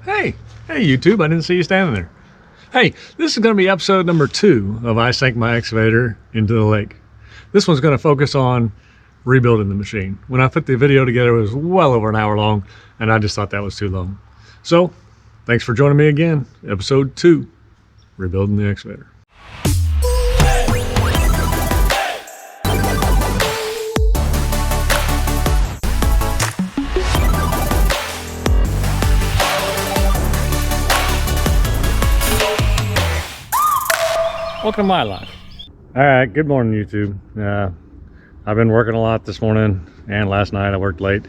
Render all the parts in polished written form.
Hey YouTube, I didn't see you standing there. Hey, this is going to be episode number 2 of I Sank My Excavator into the Lake. This one's going to focus on rebuilding the machine. When I put the video together, it was well over an hour long, and I just thought that was too long. So, thanks for joining me again. Episode 2, Rebuilding the Excavator. Welcome to my life. All right, good morning, YouTube. I've been working a lot this morning and last night. I worked late.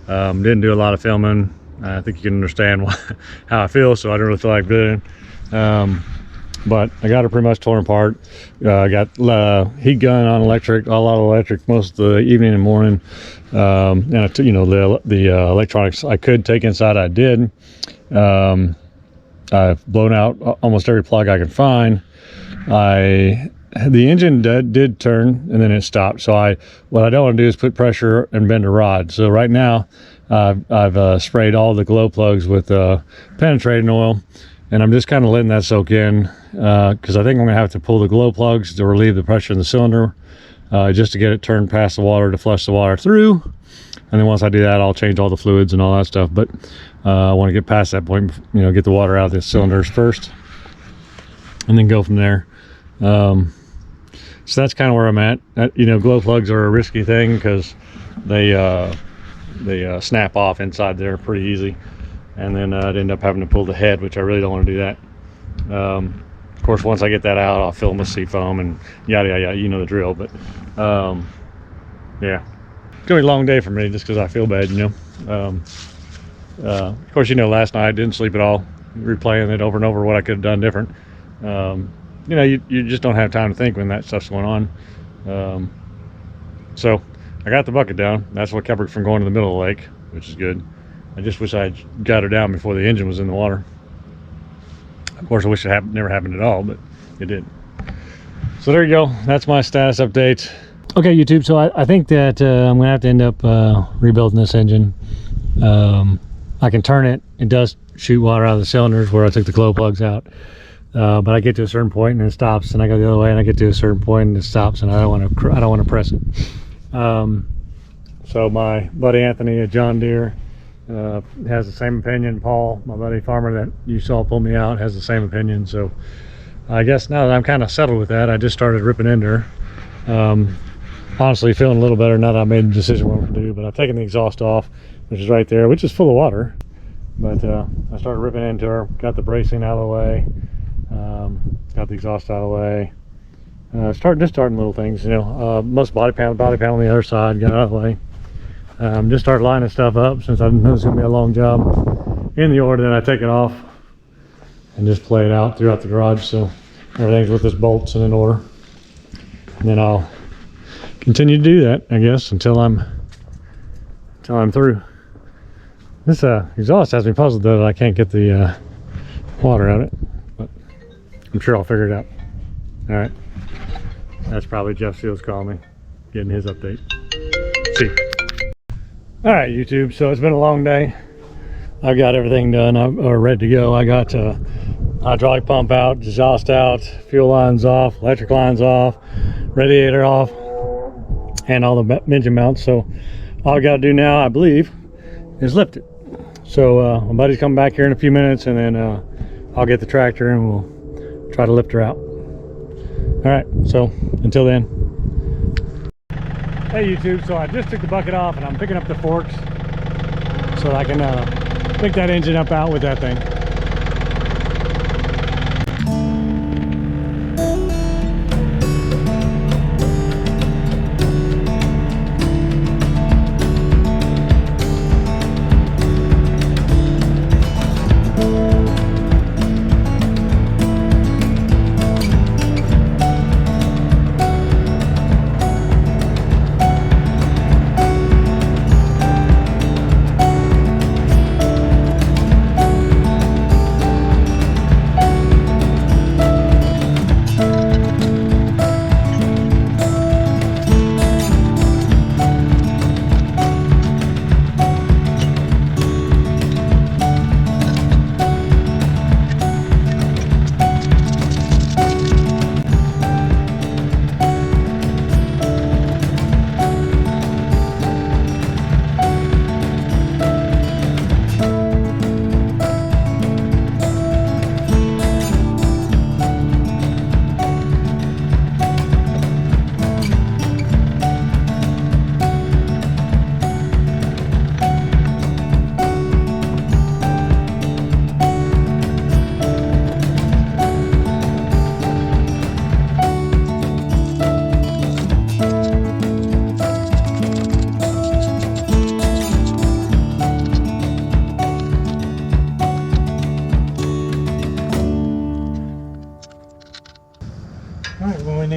Didn't do a lot of filming. I think you can understand how I feel, so I don't really feel like doing it. But I got it pretty much torn apart. I got heat gun on electric, a lot of electric most of the evening and morning. And I took, the electronics I could take inside, I did. I've blown out almost every plug I could find. The engine did turn and then it stopped. So what I don't want to do is put pressure and bend a rod. So right now I've sprayed all the glow plugs with penetrating oil, and I'm just kind of letting that soak in because I think I'm gonna have to pull the glow plugs to relieve the pressure in the cylinder just to get it turned past the water to flush the water through. And then once I do that, I'll change all the fluids and all that stuff. But I want to get past that point, get the water out of the cylinders first and then go from there. So that's kind of where I'm at. Glow plugs are a risky thing because they snap off inside there pretty easy, and then I'd end up having to pull the head, which I really don't want to do that. Of course, once I get that out, I'll fill them with seafoam and yada yada, you know the drill. But yeah, it's gonna be a long day for me just because I feel bad. Of course, last night I didn't sleep at all, replaying it over and over what I could have done different. You just don't have time to think when that stuff's going on. So I got the bucket down. That's what kept her from going to the middle of the lake, which is good. I just wish I got her down before the engine was in the water. Of course, I wish it never happened at all, but it did. So there you go. That's my status update. Okay, YouTube. So I think that I'm gonna have to end up rebuilding this engine. I can turn it. It does shoot water out of the cylinders where I took the glow plugs out. But I get to a certain point and it stops, and I go the other way, and I get to a certain point and it stops, and I don't want to press it. So my buddy Anthony at John Deere has the same opinion. Paul, my buddy farmer that you saw pull me out, has the same opinion. So I guess now that I'm kind of settled with that, I just started ripping into her. Honestly, feeling a little better now that I made the decision what to do. But I've taken the exhaust off, which is right there, which is full of water. But I started ripping into her, got the bracing out of the way. Got the exhaust out of the way. Starting little things, most body panel on the other side, got out of the way. Just start lining stuff up since I know it's gonna be a long job. In the order that I take it off and just play it out throughout the garage, so everything's with its bolts and in order. And then I'll continue to do that, I guess, until I'm through. This exhaust has me puzzled though that I can't get the water out of it. I'm sure I'll figure it out. All right. That's probably Jeff Seals calling me, getting his update. See. All right, YouTube. So it's been a long day. I've got everything done or ready to go. I got hydraulic pump out, exhaust out, fuel lines off, electric lines off, radiator off, and all the engine mounts. So all I got to do now, I believe, is lift it. So my buddy's coming back here in a few minutes, and then I'll get the tractor and we'll try to lift her out. All right, so until then. Hey YouTube, so I just took the bucket off and I'm picking up the forks so that I can pick that engine up out with that thing.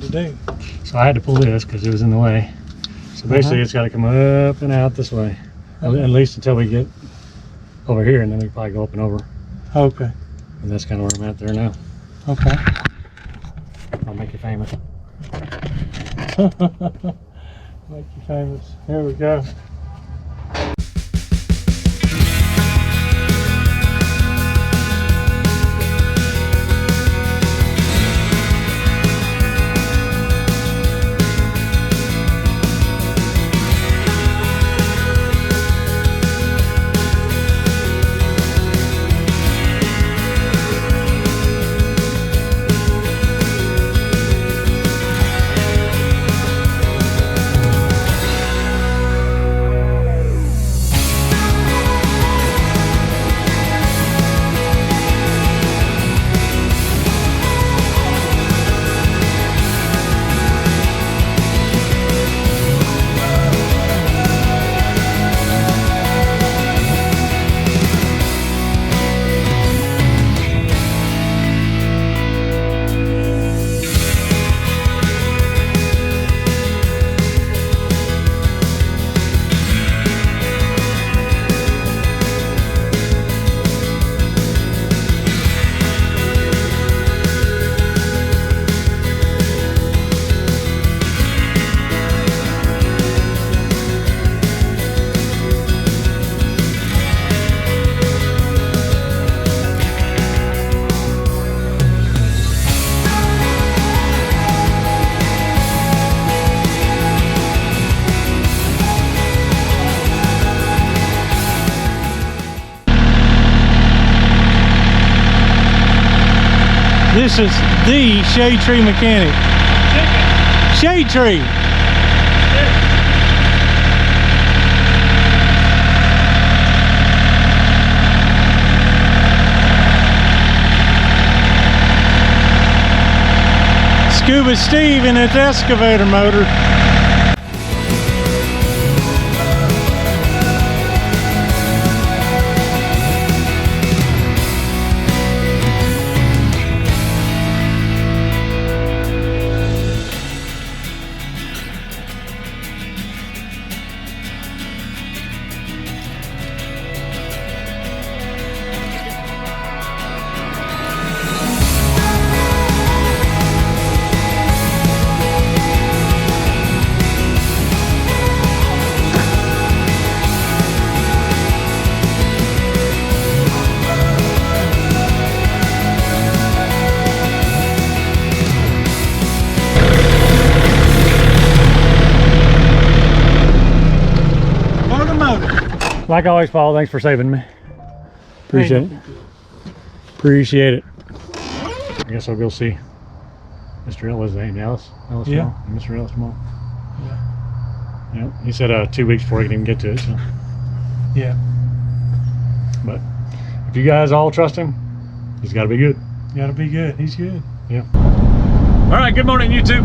thing to do. So I had to pull this because it was in the way. So basically it's got to come up and out this way, at least until we get over here, and then we can probably go up and over. Okay. And that's kind of where I'm at there now. Okay. I'll make you famous. Make you famous. Here we go. This is the shade tree mechanic. Shade tree. Scuba Steve and its excavator motor. Like always, Paul, thanks for saving me. Appreciate it. Appreciate it. I guess I'll go see Mr. Ellis' name, Ellis? Ellis Yeah. Mr. Ellis tomorrow. Yeah. Yeah. He said 2 weeks before he can even get to it. So. Yeah. But if you guys all trust him, he's got to be good. Gotta be good. He's good. Yeah. All right. Good morning, YouTube.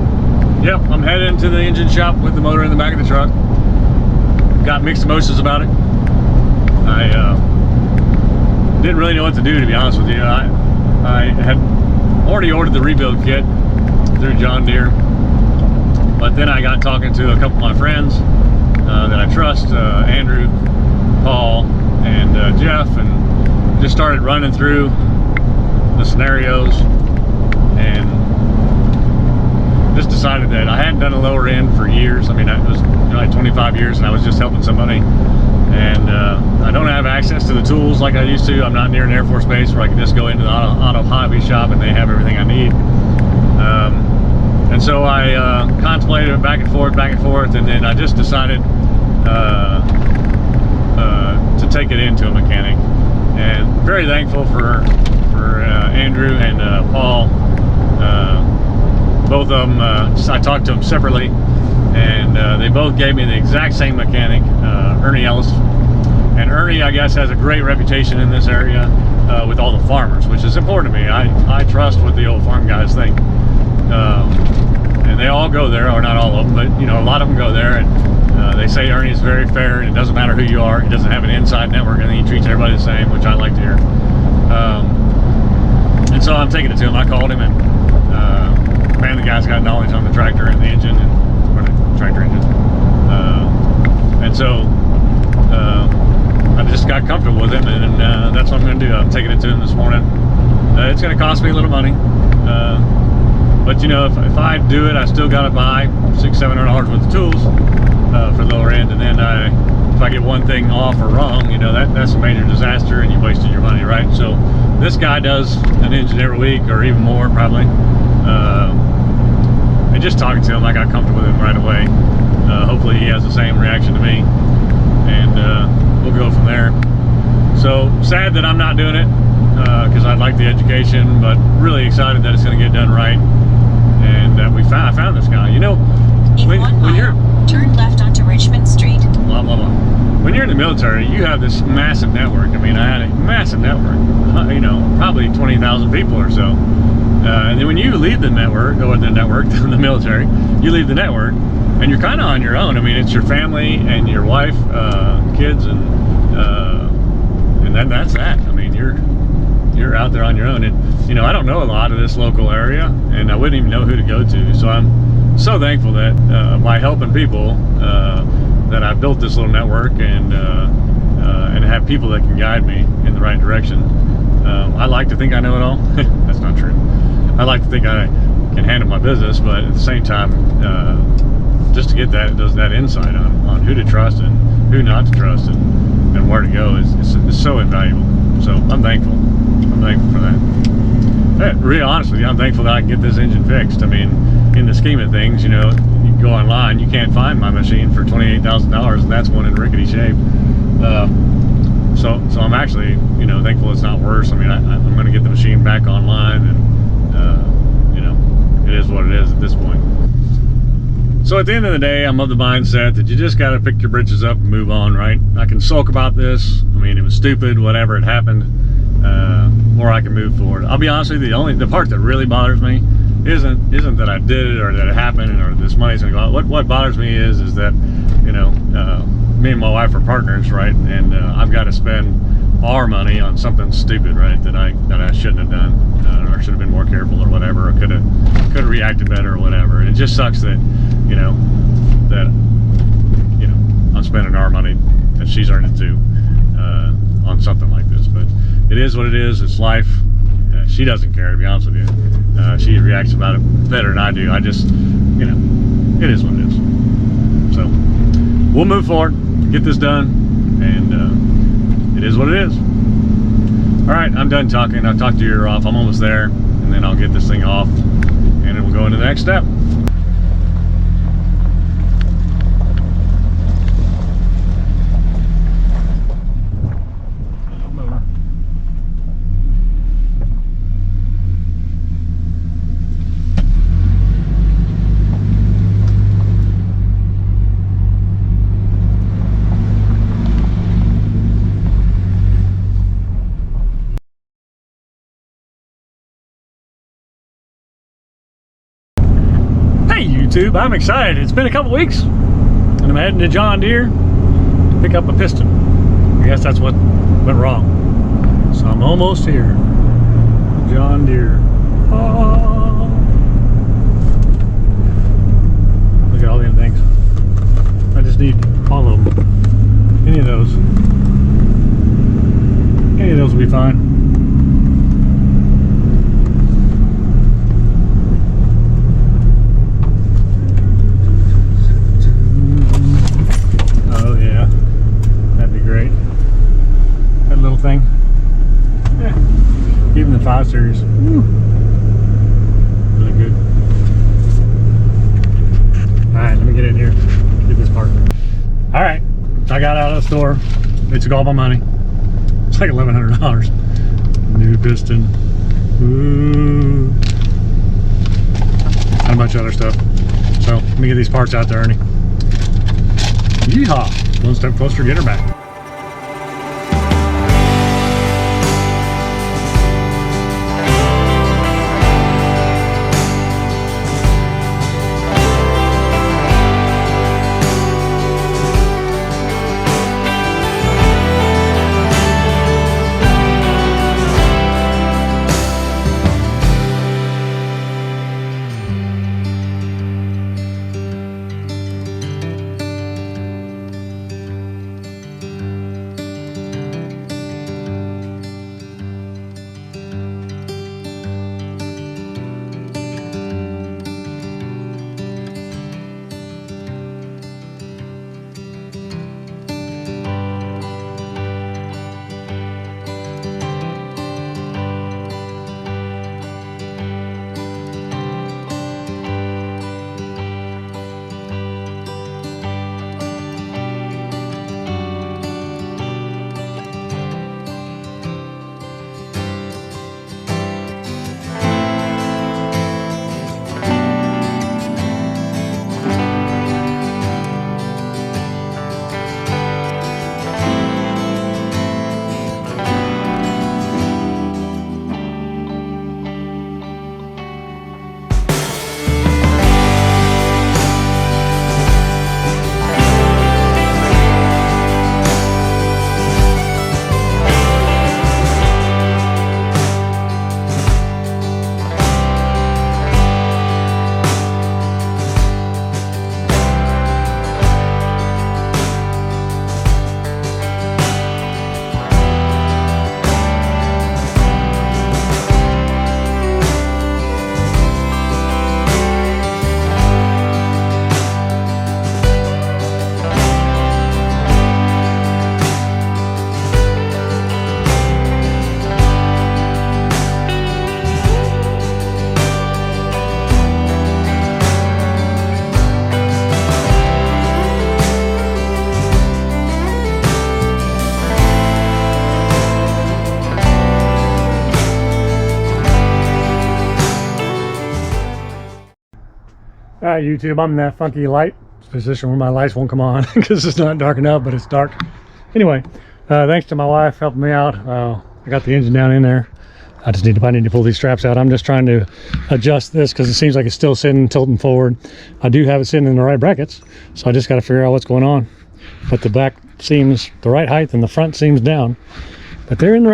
Yep, I'm heading to the engine shop with the motor in the back of the truck. Got mixed emotions about it. I didn't really know what to do, to be honest with you. I had already ordered the rebuild kit through John Deere, but then I got talking to a couple of my friends that I trust, Andrew, Paul, and Jeff, and just started running through the scenarios and just decided that I hadn't done a lower end for years. I mean, it was like 25 years and I was just helping somebody. And I don't have access to the tools like I used to. I'm not near an Air Force base where I can just go into the auto hobby shop and they have everything I need. And so I contemplated it back and forth, and then I just decided to take it into a mechanic. And very thankful for Andrew and Paul. Both of them, I talked to them separately, and they both gave me the exact same mechanic, Ernie Ellis. And Ernie, I guess, has a great reputation in this area with all the farmers, which is important to me. I trust what the old farm guys think. And they all go there, or not all of them, but you know, a lot of them go there, and they say Ernie is very fair, and it doesn't matter who you are. He doesn't have an inside network, and he treats everybody the same, which I like to hear. And so I'm taking it to him. I called him and man, the guy's got knowledge on the tractor and the engine, or the tractor engine. And so I just got comfortable with him, and that's what I'm going to do. I'm taking it to him this morning. It's going to cost me a little money, but you know, if I do it, I still got to buy $600-700 worth of tools for the lower end, and then if I get one thing off or wrong, you know, that's a major disaster, and you wasted your money, right? So this guy does an engine every week, or even more probably. And just talking to him, I got comfortable with him right away. Hopefully he has the same reaction to me, and we'll go from there. So sad that I'm not doing it, because I'd like the education, but really excited that it's going to get done right, and that I found this guy. You know, when you're turn left onto Richmond Street. Blah blah blah. When you're in the military, you have this massive network. I mean, I had a massive network. You know, probably 20,000 people or so. And then when you leave the network, or the military, you leave the network, and you're kind of on your own. I mean, it's your family and your wife, kids, and then that's that. I mean, you're out there on your own, and you know, I don't know a lot of this local area, and I wouldn't even know who to go to. So I'm so thankful that by helping people, that I built this little network, and have people that can guide me in the right direction. I like to think I know it all. That's not true. I like to think I can handle my business, but at the same time, just to get that insight on who to trust and who not to trust, and where to go is so invaluable. So I'm thankful. I'm thankful for that. Really, honestly, I'm thankful that I can get this engine fixed. I mean, in the scheme of things, you know, you can go online, you can't find my machine for $28,000, and that's one in rickety shape. So I'm actually, you know, thankful it's not worse. I mean, I'm going to get the machine back online, and you know, it is what it is at this point. So at the end of the day, I'm of the mindset that you just got to pick your britches up and move on, right? I can sulk about this. I mean, it was stupid, whatever, it happened, or I can move forward. I'll be honest with you, the part that really bothers me isn't that I did it, or that it happened, or this money's going to go out. What bothers me is that, you know, me and my wife are partners, right? And I've got to spend our money on something stupid, right? That I shouldn't have done, or should have been more careful, or whatever, or could have reacted better, or whatever. And it just sucks that, you know, I'm spending our money that she's earned it too, on something like this. But it is what it is. It's life. She doesn't care, to be honest with you. She reacts about it better than I do. I just, you know, it is what it is. So we'll move forward, get this done, and it is what it is. All right, I'm done talking. I've talked your ear off. I'm almost there, and then I'll get this thing off, and then we'll go into the next step. YouTube, I'm excited. It's been a couple weeks, and I'm heading to John Deere to pick up a piston. I guess that's what went wrong. So I'm almost here. John Deere. Oh. Look at all them things. I just need all of them. Any of those will be fine. Thing. Yeah. Even the 5 Series. Woo. Really good. Alright, let me get in here. Get this part. Alright. I got out of the store. They took all my money. It's like $1,100. New piston. Ooh. And a bunch of other stuff. So let me get these parts out there, Ernie. Yeehaw! One step closer to get her back. All right, YouTube, I'm in that funky light position where my lights won't come on because it's not dark enough, but it's dark. Anyway, thanks to my wife helping me out. I got the engine down in there. I need to pull these straps out. I'm just trying to adjust this because it seems like it's still sitting, tilting forward. I do have it sitting in the right brackets, so I just got to figure out what's going on. But the back seems the right height and the front seems down, but they're in the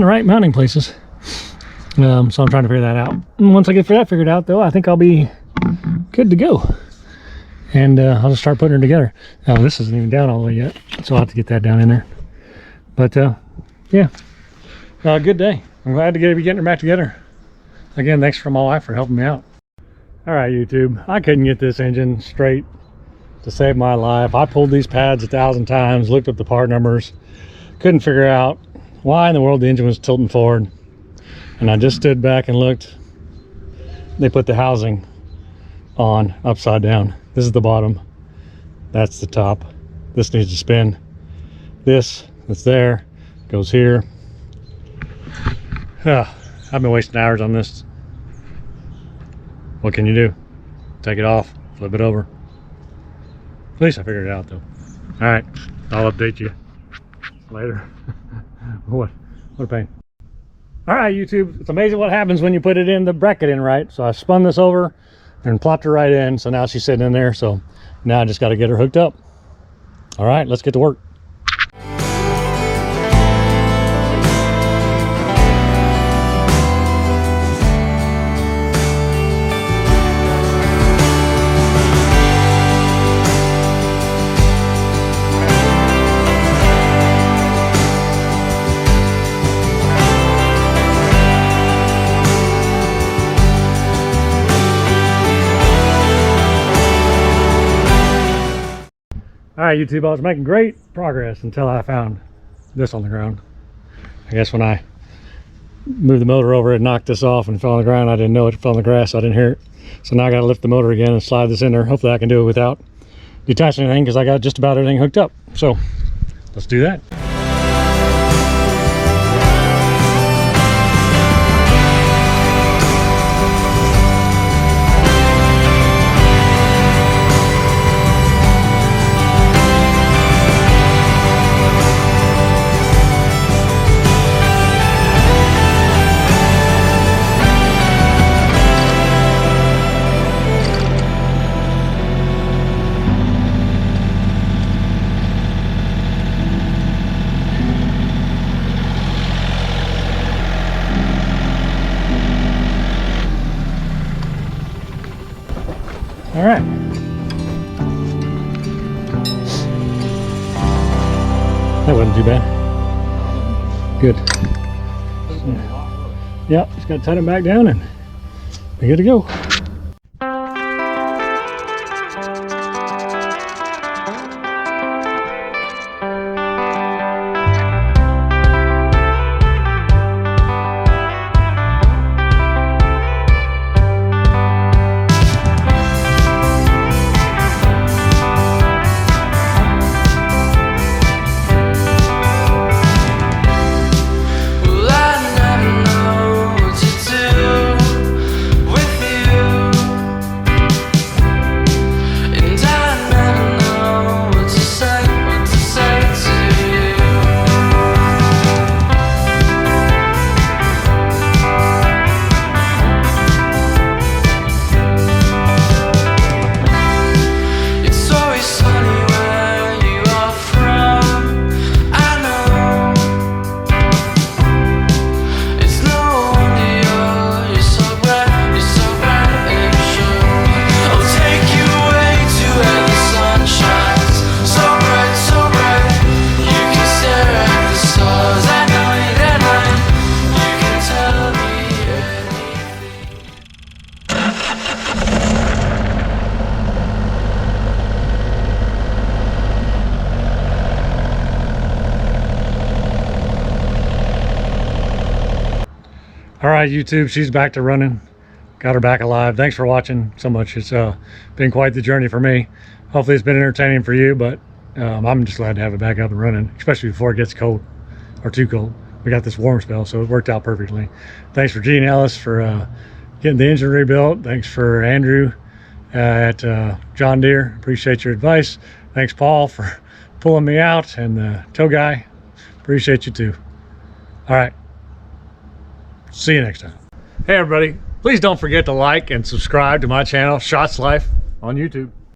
right mounting places. So I'm trying to figure that out. And once I get that figured out, though, I think I'll be good to go. And I'll just start putting her together. Now this isn't even down all the way yet, so I'll have to get that down in there. But yeah, good day. I'm glad to be getting her back together. Again, thanks for my wife for helping me out. All right, YouTube, I couldn't get this engine straight to save my life. I pulled these pads 1,000 times, looked up the part numbers, couldn't figure out why in the world the engine was tilting forward. And I just stood back and looked. They put the housing on upside down. This is the bottom, that's the top. This needs to spin. This that's there goes here. I've been wasting hours on this. What can you do? Take it off, flip it over. At least I figured it out though. All right, I'll update you later. What a pain. All right, YouTube, it's amazing what happens when you put it in the bracket in right. So I spun this over and plopped her right in. So now she's sitting in there. So now I just got to get her hooked up. All right, let's get to work. All right, YouTube, I was making great progress until I found this on the ground. I guess when I moved the motor over, it knocked this off and fell on the ground. I didn't know it fell on the grass, so I didn't hear it. So now I got to lift the motor again and slide this in there. Hopefully I can do it without detaching anything because I got just about everything hooked up. So let's do that. All right. That wasn't too bad. Good. Yeah, just got to tighten it back down and we're good to go. All right, YouTube, she's back to running. Got her back alive. Thanks for watching so much. It's been quite the journey for me. Hopefully it's been entertaining for you, but I'm just glad to have it back up and running, especially before it gets cold or too cold. We got this warm spell, so it worked out perfectly. Thanks for Gene Ellis for getting the engine rebuilt. Thanks for Andrew at John Deere. Appreciate your advice. Thanks, Paul, for pulling me out, and the tow guy. Appreciate you too. All right. See you next time. Hey, everybody. Please don't forget to like and subscribe to my channel, Shots Life, on YouTube.